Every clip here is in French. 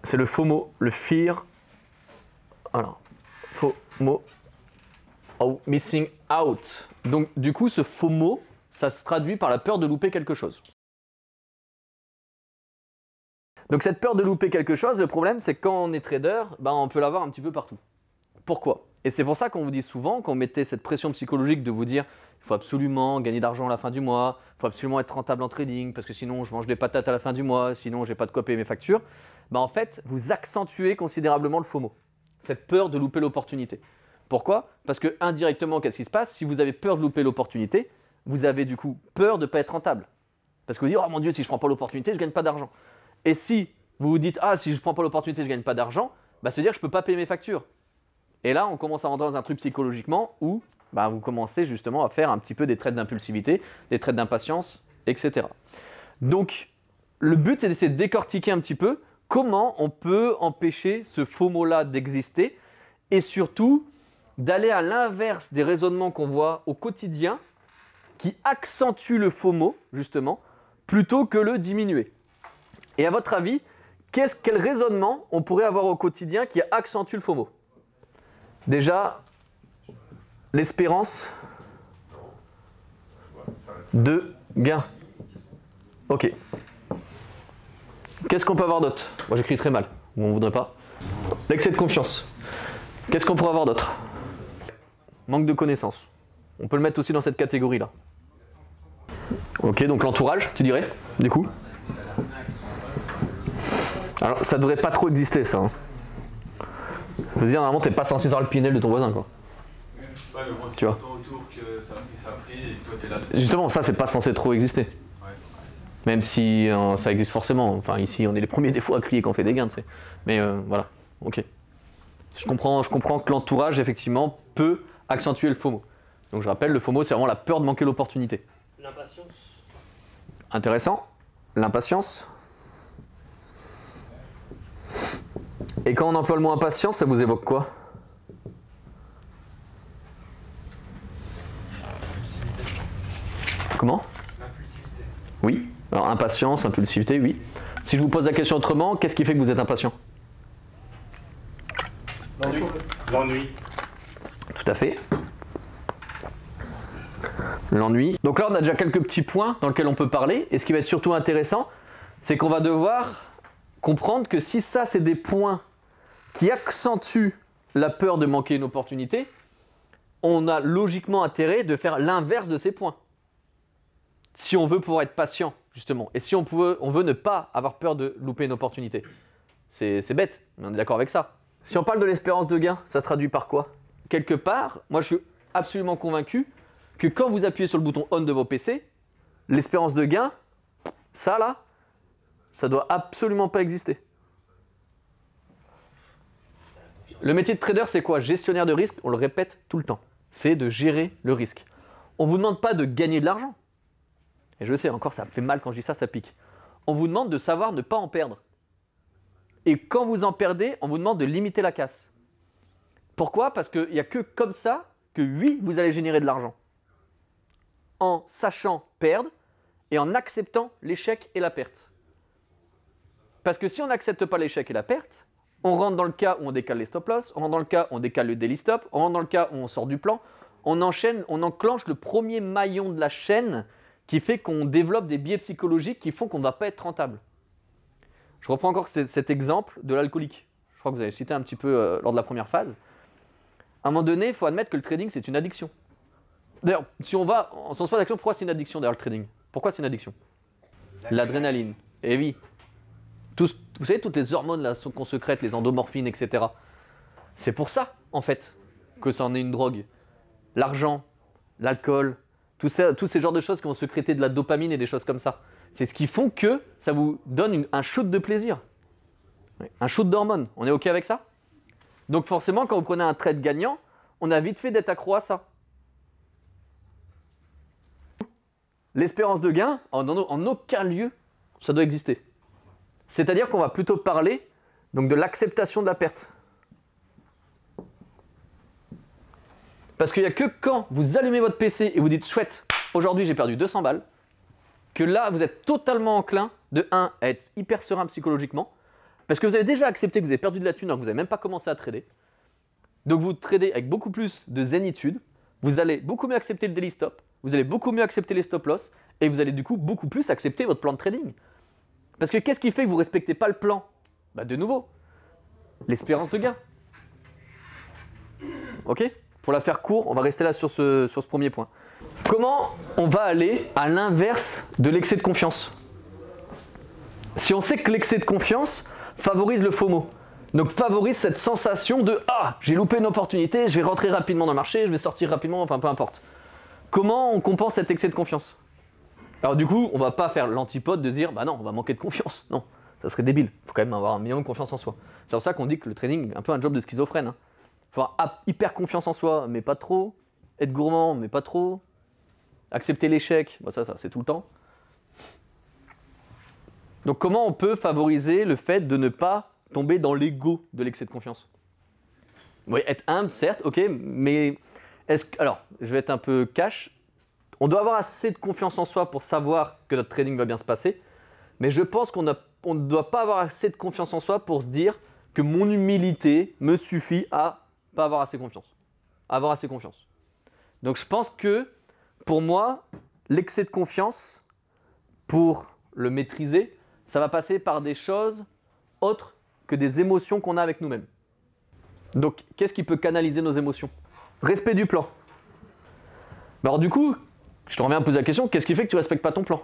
C'est le FOMO, le fear. Alors, FOMO, missing out. Donc, du coup, ce FOMO, ça se traduit par la peur de louper quelque chose. Donc, cette peur de louper quelque chose, le problème, c'est que quand on est trader, on peut l'avoir un petit peu partout. Pourquoi? Et c'est pour ça qu'on vous dit souvent, quand on mettait cette pression psychologique de vous dire il faut absolument gagner d'argent à la fin du mois, il faut absolument être rentable en trading, parce que sinon je mange des patates à la fin du mois, sinon j'ai pas de quoi payer mes factures, en fait, vous accentuez considérablement le FOMO, cette peur de louper l'opportunité. Pourquoi? Parce que indirectement, qu'est-ce qui se passe? Si vous avez peur de louper l'opportunité, vous avez du coup peur de ne pas être rentable. Parce que vous dites, oh mon Dieu, si je ne prends pas l'opportunité, je ne gagne pas d'argent. Et si vous vous dites, ah, si je ne prends pas l'opportunité, je ne gagne pas d'argent, c'est-à-dire que je ne peux pas payer mes factures. Et là, on commence à rentrer dans un truc psychologiquement où vous commencez justement à faire un petit peu des traits d'impulsivité, des traits d'impatience, etc. Donc, le but, c'est d'essayer de décortiquer un petit peu comment on peut empêcher ce FOMO-là d'exister et surtout d'aller à l'inverse des raisonnements qu'on voit au quotidien qui accentuent le FOMO, justement, plutôt que le diminuer. Et à votre avis, quel raisonnement on pourrait avoir au quotidien qui accentue le FOMO? Déjà, l'espérance de gain. Ok. Qu'est-ce qu'on peut avoir d'autre? Moi j'écris très mal, on ne voudrait pas. L'excès de confiance. Qu'est-ce qu'on pourrait avoir d'autre? Manque de connaissances. On peut le mettre aussi dans cette catégorie-là. Ok, donc l'entourage, tu dirais, du coup? Alors, ça devrait pas trop exister, ça. Faut se dire, normalement, t'es pas censé voir le PNL de ton voisin, quoi. Ouais, mais bon, tu vois. Autour que ça a pris et que toi, t'es là. Justement, ça, c'est pas censé trop exister. Ouais. Même si ça existe forcément. Enfin, ici, on est les premiers des fois à crier qu'on fait des gains, tu sais. Mais voilà, ok. Je comprends que l'entourage, effectivement, peut accentuer le FOMO. Donc, je rappelle, le FOMO, c'est vraiment la peur de manquer l'opportunité. L'impatience. Intéressant. L'impatience. Et quand on emploie le mot impatience, ça vous évoque quoi? Comment? L'impulsivité. Oui. Alors impatience, impulsivité, oui. Si je vous pose la question autrement, qu'est-ce qui fait que vous êtes impatient? L'ennui. L'ennui. Tout à fait. L'ennui. Donc là, on a déjà quelques petits points dans lesquels on peut parler. Et ce qui va être surtout intéressant, c'est qu'on va devoir comprendre que si ça, c'est des points qui accentuent la peur de manquer une opportunité, on a logiquement intérêt de faire l'inverse de ces points. Si on veut pouvoir être patient, justement, et si on veut ne pas avoir peur de louper une opportunité. C'est bête, mais on est d'accord avec ça. Si on parle de l'espérance de gain, ça se traduit par quoi? Quelque part, moi je suis absolument convaincu que quand vous appuyez sur le bouton on de vos PC, l'espérance de gain, ça là, ça doit absolument pas exister. Le métier de trader, c'est quoi? Gestionnaire de risque, on le répète tout le temps. C'est de gérer le risque. On ne vous demande pas de gagner de l'argent. Et je sais, encore, ça me fait mal quand je dis ça, ça pique. On vous demande de savoir ne pas en perdre. Et quand vous en perdez, on vous demande de limiter la casse. Pourquoi? Parce qu'il n'y a que comme ça que oui, vous allez générer de l'argent. En sachant perdre et en acceptant l'échec et la perte. Parce que si on n'accepte pas l'échec et la perte, on rentre dans le cas où on décale les stop-loss, on rentre dans le cas où on décale le daily stop, on rentre dans le cas où on sort du plan, on enchaîne, on enclenche le premier maillon de la chaîne qui fait qu'on développe des biais psychologiques qui font qu'on ne va pas être rentable. Je reprends encore cet exemple de l'alcoolique. Je crois que vous avez cité un petit peu lors de la première phase. À un moment donné, il faut admettre que le trading, c'est une addiction. D'ailleurs, si on se pose la question, pourquoi c'est une addiction d'ailleurs le trading? Pourquoi c'est une addiction? L'adrénaline. Eh oui. Vous savez, toutes les hormones là qu'on sécrète, les endomorphines, etc. C'est pour ça, en fait, que ça en est une drogue. L'argent, l'alcool, tous ces genres de choses qui vont sécréter de la dopamine et des choses comme ça. C'est ce qui font que ça vous donne un shoot de plaisir. Un shoot d'hormones. On est OK avec ça? Donc forcément, quand vous prenez un trade gagnant, on a vite fait d'être accro à ça. L'espérance de gain, en aucun lieu, ça doit exister. C'est-à-dire qu'on va plutôt parler donc, de l'acceptation de la perte. Parce qu'il n'y a que quand vous allumez votre PC et vous dites « chouette, aujourd'hui j'ai perdu 200 balles », que là vous êtes totalement enclin de 1 à être hyper serein psychologiquement, Parce que vous avez déjà accepté que vous avez perdu de la thune alors que vous n'avez même pas commencé à trader. Donc vous tradez avec beaucoup plus de zénitude, vous allez beaucoup mieux accepter le daily stop, vous allez beaucoup mieux accepter les stop loss, et vous allez du coup beaucoup plus accepter votre plan de trading. Parce que qu'est-ce qui fait que vous ne respectez pas le plan? Bah de nouveau, l'espérance de gain. Ok? Pour la faire court, on va rester là sur ce premier point. Comment on va aller à l'inverse de l'excès de confiance? Si on sait que l'excès de confiance favorise le FOMO, donc favorise cette sensation de « Ah, j'ai loupé une opportunité, je vais rentrer rapidement dans le marché, je vais sortir rapidement, enfin peu importe ». Comment on compense cet excès de confiance? Alors du coup, on va pas faire l'antipode de dire « Bah non, on va manquer de confiance ». Non, ça serait débile. Il faut quand même avoir un minimum de confiance en soi. C'est pour ça qu'on dit que le trading est un peu un job de schizophrène. Hein. Il faut avoir hyper confiance en soi, mais pas trop. Être gourmand, mais pas trop. Accepter l'échec, bah ça c'est tout le temps. Donc comment on peut favoriser le fait de ne pas tomber dans l'ego de l'excès de confiance? Oui, être humble, certes, ok, mais alors, je vais être un peu cash. On doit avoir assez de confiance en soi pour savoir que notre trading va bien se passer, mais je pense qu'on ne doit pas avoir assez de confiance en soi pour se dire que mon humilité me suffit à pas avoir assez confiance. Avoir assez confiance. Donc je pense que, pour moi, l'excès de confiance, pour le maîtriser, ça va passer par des choses autres que des émotions qu'on a avec nous-mêmes. Donc, qu'est-ce qui peut canaliser nos émotions? Respect du plan. Alors du coup, je te reviens à poser la question, qu'est-ce qui fait que tu ne respectes pas ton plan?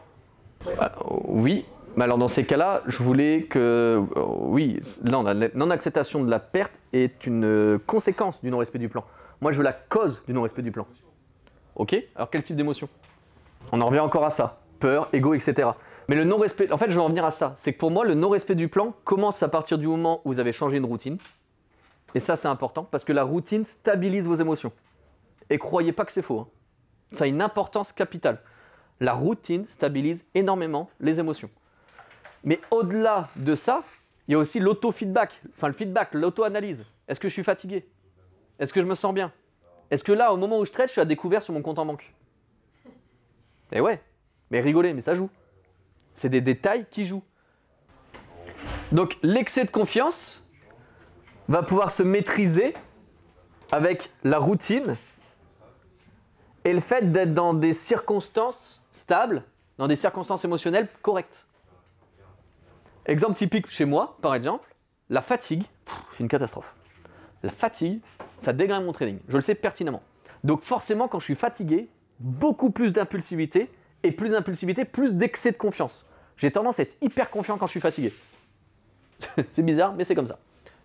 Oui, mais alors dans ces cas-là, je voulais que... oui, là, la non-acceptation de la perte est une conséquence du non-respect du plan. Moi, je veux la cause du non-respect du plan. Ok? Alors quel type d'émotion? On en revient encore à ça. Peur, ego, etc. Mais le non-respect, en fait, je veux en venir à ça. C'est que pour moi, le non-respect du plan commence à partir du moment où vous avez changé une routine. Et ça, c'est important parce que la routine stabilise vos émotions. Et croyez pas que c'est faux. Hein. Ça a une importance capitale. La routine stabilise énormément les émotions. Mais au-delà de ça, il y a aussi l'auto-feedback. Enfin, le feedback, l'auto-analyse. Est-ce que je suis fatigué? Est-ce que je me sens bien? Est-ce que là, au moment où je trade, je suis à découvert sur mon compte en banque? Eh ouais, mais rigolez, mais ça joue. C'est des détails qui jouent. Donc l'excès de confiance va pouvoir se maîtriser avec la routine et le fait d'être dans des circonstances stables, dans des circonstances émotionnelles correctes. Exemple typique chez moi, par exemple, la fatigue, c'est une catastrophe. La fatigue, ça déglingue mon trading, je le sais pertinemment. Donc forcément, quand je suis fatigué, beaucoup plus d'impulsivité, et plus d'impulsivité, plus d'excès de confiance. J'ai tendance à être hyper confiant quand je suis fatigué. C'est bizarre, mais c'est comme ça.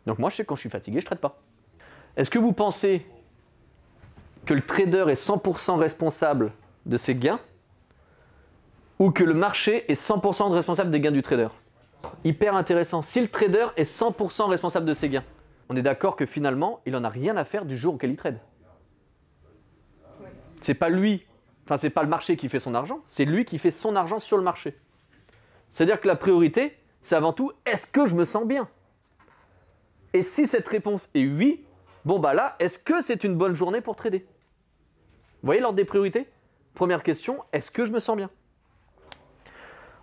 Donc moi, je sais que quand je suis fatigué, je ne trade pas. Est-ce que vous pensez que le trader est 100% responsable de ses gains ou que le marché est 100% responsable des gains du trader? Hyper intéressant. Si le trader est 100% responsable de ses gains, on est d'accord que finalement, il n'en a rien à faire du jour auquel il trade. C'est pas lui, enfin c'est pas le marché qui fait son argent, c'est lui qui fait son argent sur le marché. C'est-à-dire que la priorité, c'est avant tout, est-ce que je me sens bien? Et si cette réponse est oui, bon bah là, est-ce que c'est une bonne journée pour trader? Vous voyez l'ordre des priorités? Première question, est-ce que je me sens bien?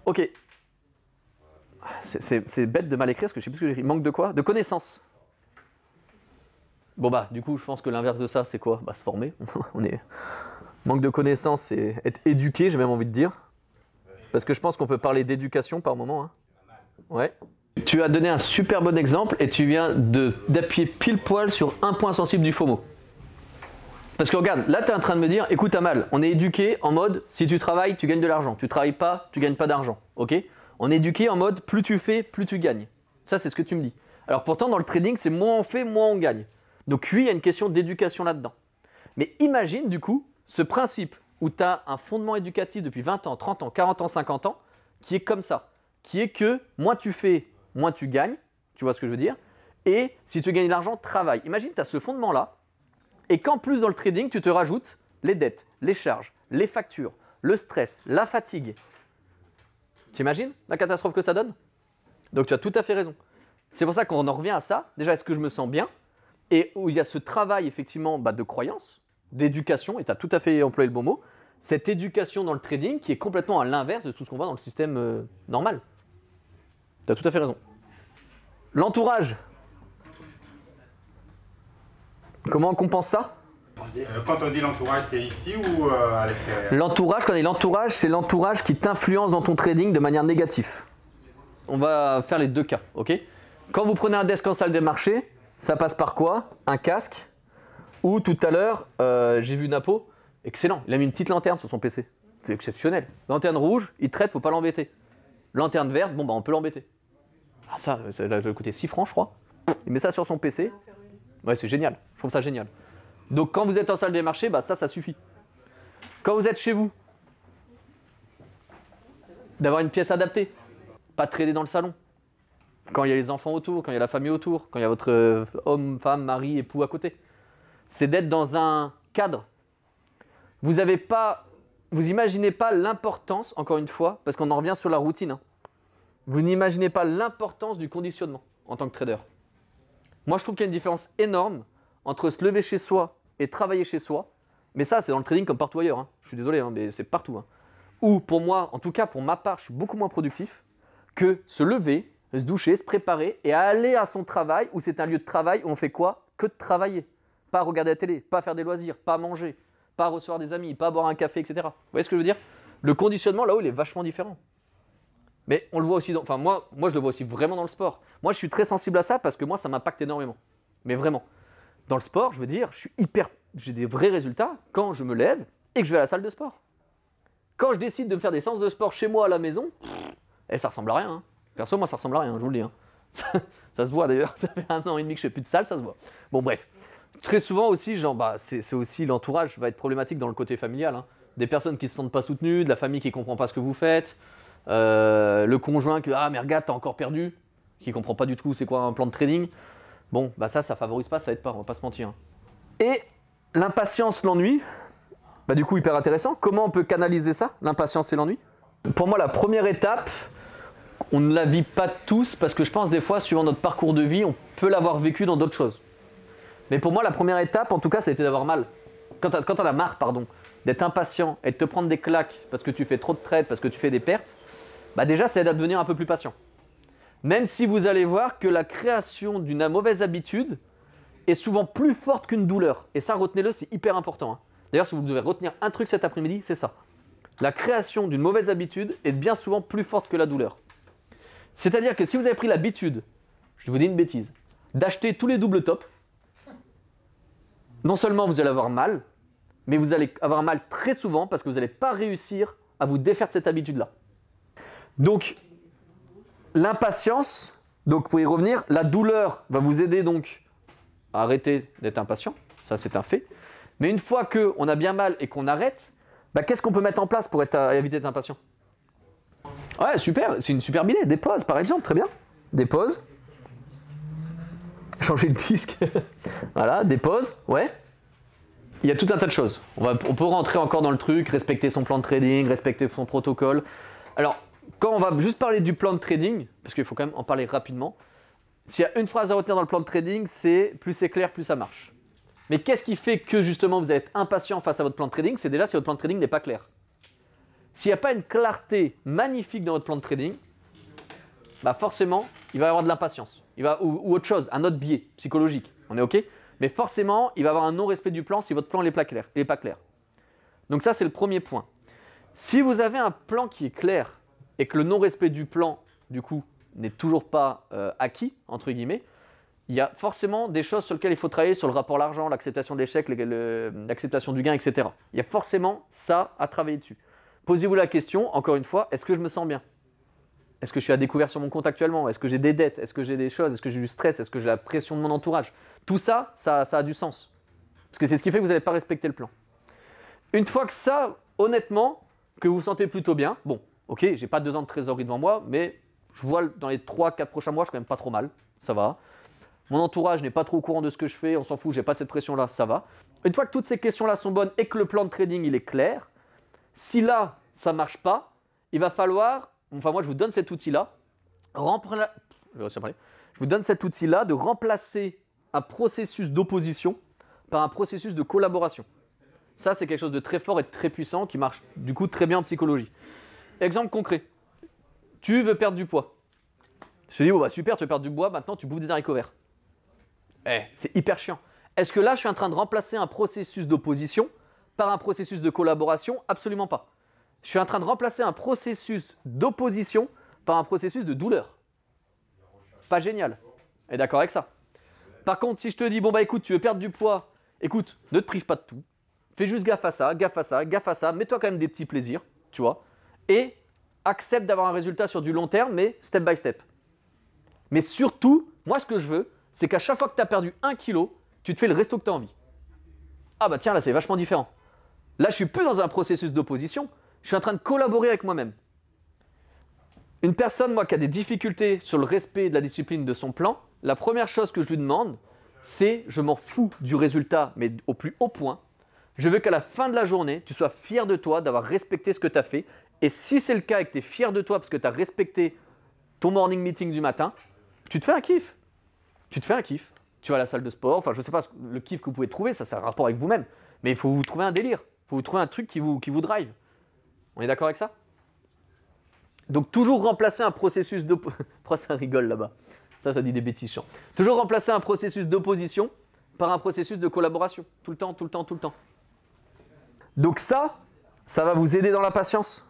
Ok. C'est bête de mal écrire parce que je sais plus ce que j'ai écrit. Manque de quoi? De connaissances. Bon bah, du coup, je pense que l'inverse de ça, c'est quoi? Bah, se former. Manque de connaissances, c'est être éduqué, j'ai même envie de dire. Parce que je pense qu'on peut parler d'éducation par moment. Hein. Ouais. Tu as donné un super bon exemple et tu viens d'appuyer pile poil sur un point sensible du FOMO. Parce que regarde, là tu es en train de me dire, écoute Amal, on est éduqué en mode, si tu travailles, tu gagnes de l'argent. Tu travailles pas, tu gagnes pas d'argent. Ok? On est éduqué en mode, plus tu fais, plus tu gagnes. Ça, c'est ce que tu me dis. Alors pourtant, dans le trading, c'est moins on fait, moins on gagne. Donc oui, il y a une question d'éducation là-dedans. Mais imagine du coup, ce principe où tu as un fondement éducatif depuis 20 ans, 30 ans, 40 ans, 50 ans, qui est comme ça. Qui est que moins tu fais, moins tu gagnes. Tu vois ce que je veux dire? Et si tu gagnes de l'argent, travaille. Imagine, tu as ce fondement-là. Et qu'en plus, dans le trading, tu te rajoutes les dettes, les charges, les factures, le stress, la fatigue. T'imagines la catastrophe que ça donne? Donc tu as tout à fait raison. C'est pour ça qu'on en revient à ça. Déjà, est-ce que je me sens bien? Et où il y a ce travail effectivement de croyance, d'éducation, et tu as tout à fait employé le bon mot, cette éducation dans le trading qui est complètement à l'inverse de tout ce qu'on voit dans le système normal. Tu as tout à fait raison. L'entourage. Comment on compense ça? Quand on dit l'entourage, c'est ici ou à l'extérieur? L'entourage, quand on dit l'entourage, c'est l'entourage qui t'influence dans ton trading de manière négative. On va faire les deux cas, ok? Quand vous prenez un desk en salle des marchés, ça passe par quoi? Un casque. Ou tout à l'heure, j'ai vu Napo, excellent, il a mis une petite lanterne sur son PC. C'est exceptionnel. Lanterne rouge, il traite, faut pas l'embêter. Lanterne verte, bon bah on peut l'embêter. Ah ça a coûté 6 francs je crois. Il met ça sur son PC. Ouais, c'est génial, je trouve ça génial. Donc quand vous êtes en salle des marchés, bah ça suffit. Quand vous êtes chez vous, d'avoir une pièce adaptée, pas de trader dans le salon. Quand il y a les enfants autour, quand il y a la famille autour, quand il y a votre homme, femme, mari, époux à côté. C'est d'être dans un cadre. Vous imaginez pas l'importance, encore une fois, parce qu'on en revient sur la routine. Hein. Vous n'imaginez pas l'importance du conditionnement en tant que trader. Moi, je trouve qu'il y a une différence énorme entre se lever chez soi et travailler chez soi. Mais ça, c'est dans le trading comme partout ailleurs. Hein. Je suis désolé, hein, mais c'est partout. Hein. Ou pour moi, en tout cas pour ma part, je suis beaucoup moins productif que se lever, se doucher, se préparer et aller à son travail où c'est un lieu de travail où on fait quoi? Que de travailler. Pas regarder la télé, pas faire des loisirs, pas manger, pas recevoir des amis, pas boire un café, etc. Vous voyez ce que je veux dire? Le conditionnement, là-haut, il est vachement différent. Mais on le voit aussi, enfin moi je le vois aussi vraiment dans le sport. Moi, je suis très sensible à ça parce que moi, ça m'impacte énormément. Mais vraiment. Dans le sport, je veux dire, j'ai des vrais résultats quand je me lève et que je vais à la salle de sport. Quand je décide de me faire des séances de sport chez moi à la maison, ça ressemble à rien. Hein. Perso, moi, ça ressemble à rien, je vous le dis. Hein. Ça se voit d'ailleurs, ça fait 1 an et demi que je fais plus de salle, ça se voit. Bon, bref. Très souvent aussi, c'est aussi l'entourage va être problématique dans le côté familial. Hein. Des personnes qui ne se sentent pas soutenues, de la famille qui ne comprend pas ce que vous faites, le conjoint qui mais regarde, t'as encore perdu, qui ne comprend pas du tout c'est quoi un plan de trading. Bon, ça favorise pas, ça aide pas, on va pas se mentir. Hein. Et l'impatience, l'ennui, du coup hyper intéressant. Comment on peut canaliser ça, l'impatience et l'ennui? Pour moi, la première étape, on ne la vit pas tous parce que je pense des fois, suivant notre parcours de vie, on peut l'avoir vécu dans d'autres choses. Mais pour moi, la première étape, en tout cas, ça a été d'avoir mal. Quand on a marre, d'être impatient et de te prendre des claques parce que tu fais trop de trades, parce que tu fais des pertes, déjà, ça aide à devenir un peu plus patient. Même si vous allez voir que la création d'une mauvaise habitude est souvent plus forte qu'une douleur. Et ça, retenez-le, c'est hyper important. Hein. D'ailleurs, si vous devez retenir un truc cet après-midi, c'est ça. La création d'une mauvaise habitude est bien souvent plus forte que la douleur. C'est-à-dire que si vous avez pris l'habitude, je vous dis une bêtise, d'acheter tous les doubles tops, non seulement vous allez avoir mal, mais vous allez avoir mal très souvent parce que vous n'allez pas réussir à vous défaire de cette habitude-là. Donc, l'impatience, donc pour y revenir, la douleur va vous aider donc à arrêter d'être impatient, ça c'est un fait. Mais une fois qu'on a bien mal et qu'on arrête, qu'est-ce qu'on peut mettre en place pour éviter d'être impatient? Ouais, super, c'est une superbe idée. Des pauses par exemple, très bien. Des pauses. Changer le disque. Voilà, des pauses, ouais. Il y a tout un tas de choses. On peut rentrer encore dans le truc, respecter son plan de trading, respecter son protocole. Alors, quand on va juste parler du plan de trading, parce qu'il faut quand même en parler rapidement, s'il y a une phrase à retenir dans le plan de trading, c'est plus c'est clair, plus ça marche. Mais qu'est-ce qui fait que justement vous allez être impatient face à votre plan de trading? C'est déjà si votre plan de trading n'est pas clair. S'il n'y a pas une clarté magnifique dans votre plan de trading, forcément, il va y avoir de l'impatience. Ou autre chose, un autre biais psychologique. On est OK? Mais forcément, il va y avoir un non-respect du plan si votre plan n'est pas clair. Donc ça, c'est le premier point. Si vous avez un plan qui est clair et que le non-respect du plan, du coup, n'est toujours pas acquis, entre guillemets, il y a forcément des choses sur lesquelles il faut travailler, sur le rapport à l'argent, l'acceptation de l'échec, l'acceptation du gain, etc. Il y a forcément ça à travailler dessus. Posez-vous la question, encore une fois, est-ce que je me sens bien? Est-ce que je suis à découvert sur mon compte actuellement? Est-ce que j'ai des dettes? Est-ce que j'ai des choses? Est-ce que j'ai du stress? Est-ce que j'ai la pression de mon entourage? Tout ça, ça a du sens. Parce que c'est ce qui fait que vous n'allez pas respecter le plan. Une fois que ça, honnêtement, que vous vous sentez plutôt bien, bon, ok, j'ai pas 2 ans de trésorerie devant moi, mais je vois dans les 3-4 prochains mois, je suis quand même pas trop mal, ça va. Mon entourage n'est pas trop au courant de ce que je fais, on s'en fout, j'ai pas cette pression-là, ça va. Une fois que toutes ces questions-là sont bonnes et que le plan de trading il est clair, si là, ça marche pas, il va falloir, moi je vous donne cet outil-là, je vous donne cet outil-là de remplacer un processus d'opposition par un processus de collaboration. Ça, c'est quelque chose de très fort et de très puissant qui marche du coup très bien en psychologie. Exemple concret, tu veux perdre du poids. Je te dis, oh bah super, tu veux perdre du bois, maintenant tu bouffes des haricots verts. C'est hyper chiant. Est-ce que là, je suis en train de remplacer un processus d'opposition par un processus de collaboration? Absolument pas. Je suis en train de remplacer un processus d'opposition par un processus de douleur. Pas génial. Et d'accord avec ça? Par contre, si je te dis, bon bah écoute, tu veux perdre du poids, écoute, ne te prive pas de tout. Fais juste gaffe à ça, gaffe à ça, gaffe à ça. Mets-toi quand même des petits plaisirs, tu vois. Et accepte d'avoir un résultat sur du long terme, mais step by step. Mais surtout, moi ce que je veux, c'est qu'à chaque fois que tu as perdu 1 kilo, tu te fais le resto que tu as envie. Ah bah tiens, là c'est vachement différent. Là je suis plus dans un processus d'opposition, je suis en train de collaborer avec moi-même. Une personne, moi, qui a des difficultés sur le respect de la discipline de son plan, la première chose que je lui demande, c'est je m'en fous du résultat, mais au plus haut point. Je veux qu'à la fin de la journée, tu sois fier de toi d'avoir respecté ce que tu as fait. Et si c'est le cas et que tu es fier de toi parce que tu as respecté ton morning meeting du matin, tu te fais un kiff. Tu te fais un kiff. Tu vas à la salle de sport, enfin je ne sais pas le kiff que vous pouvez trouver, ça c'est un rapport avec vous-même. Mais il faut vous trouver un délire. Il faut vous trouver un truc qui vous drive. On est d'accord avec ça? Donc toujours remplacer un processus d'opposition. Pourquoi ça rigole là-bas? Ça dit des bêtises chiants. Toujours remplacer un processus d'opposition par un processus de collaboration. Tout le temps, tout le temps, tout le temps. Donc ça va vous aider dans la patience.